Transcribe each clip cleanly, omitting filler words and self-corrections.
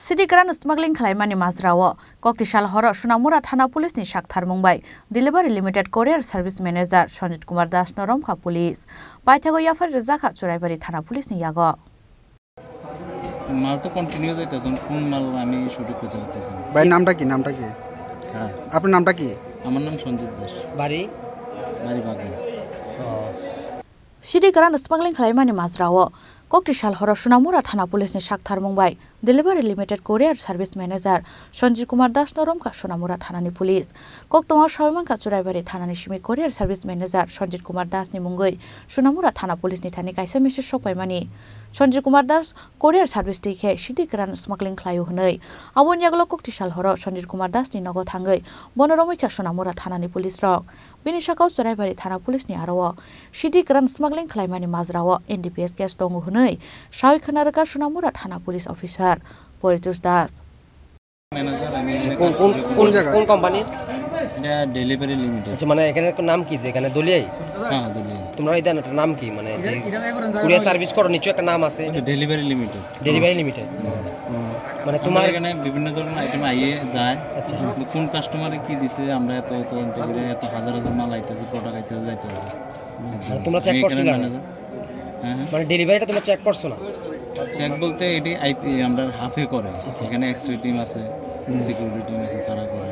City Grand Smuggling Claimani Mazrao, Kokishal Horo, Sunamura Thana Police ni Shakhtar Mumbai, Delivery Limited Courier Service Manager, Sanjit Kumar Das Noromkha Police, Paithago Yafar Rizaka Churaibari Thana Police ni Yago. মাল তো continue যাইতেছেন কোন মাল আমি শুরু করতে যাইতেছি ভাই নামটা কি হ্যাঁ আপনার নামটা কি আমার নাম সঞ্জিত দাস বাড়ি বাগা City Grand Smuggling Claimani Mazrao, Kokishal Horo, Sunamura Thana Police ni Shakhtar Mumbai, Delivery Limited Courier Service Manager, Sanjit Kumar Das Noromkha Sunamura Thana ni Police, Koktoma Shoymanka Churaibari Thana ni Shimi Courier Service Manager, Sanjit Kumar Das ni Mungoi, Sunamura Thana Police ni Thani Kaisa Mrs. Shopaimani, Sanjit Kumar Das Courier Service Dike, City Grand Smuggling Clayo Hunoi, Abon Yaglo Kokishal Horo, Sanjit Kumar Das ni Nogo Thangai, Bonoromika Sunamura Thana ni Police Rock, Binishakau Churaibari Thana Police ni Arawa, City Grand Smuggling Claimani Mazrao, NDPS Gas Tongu Hunoi, Shawi Khanaraka Sunamura Thana Police Officer, Poritus Das. কোন company এটা delivery limited আচ্ছা মানে এখানে নাম কি যে এখানে দলিয়াই হ্যাঁ দলিয়াই তোমরা এটা নাম কি মানে যে কুরিয়ার সার্ভিস করো নিচে একটা নাম আছে ডেলিভারি লিমিটেড মানে তোমার এখানে বিভিন্ন ধরনের আইটেম আইয়ে যায় আচ্ছা কোন কাস্টমারে কি দিছে আমরা এত করে এত হাজার মাল আইতেছে প্রোডাক্ট আইতেছে যাইতেছে তোমরা চেক করছো না হ্যাঁ মানে ডেলিভারিটা তোমরা চেক করছো না চেক বলতে এটি আইপি আমরা হাফে করে এখানে এক্সট্রা টিম আছে সিকিউরিটি টিম আছে তারা করে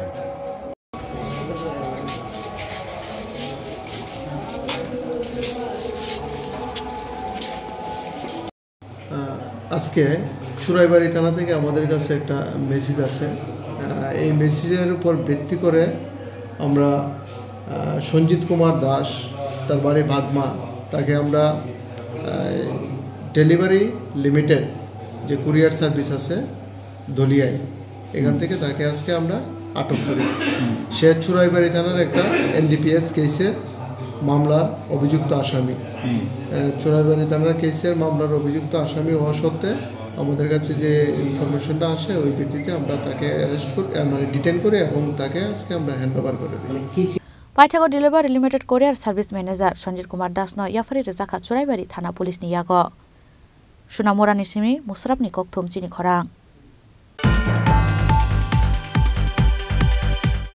আজকে চুরাইবাড়ি থানা থেকে আমাদের কাছে একটা মেসেজ আছে এই মেসেজের উপর ভিত্তি করে আমরা সঞ্জিত কুমার দাস তার বাড়ি ভাগমা তাকে আমরা ডেলিভারি লিমিটেড যে কুরিয়ার সার্ভিস আছে দলিয়ায় এখান থেকে তাকে আজকে আমরা আটক করি সে চুরাইবাড়ি থানার একটা এনডিপিএস কেসের মামলার অভিযুক্ত আসামি চুরাইবাড়ি থানার কেসের মামলার অভিযুক্ত আসামি হওয়া সত্ত্বে আমাদের কাছে যে ইনফরমেশনটা আসে ওই ভিত্তিতে আমরা তাকে অ্যারেস্ট করি মানে ডিটেইন করি এবং তাকে আজকে আমরা হ্যান্ডওভার করে দিই Paithago Delivery Limited Courier Service Manager Sanjit Kumar Das no Yafari Rizaka Churaibari Thana Police ni Yago. Sunamura ni Simi Musrab ni Kokthum Chini Khorang.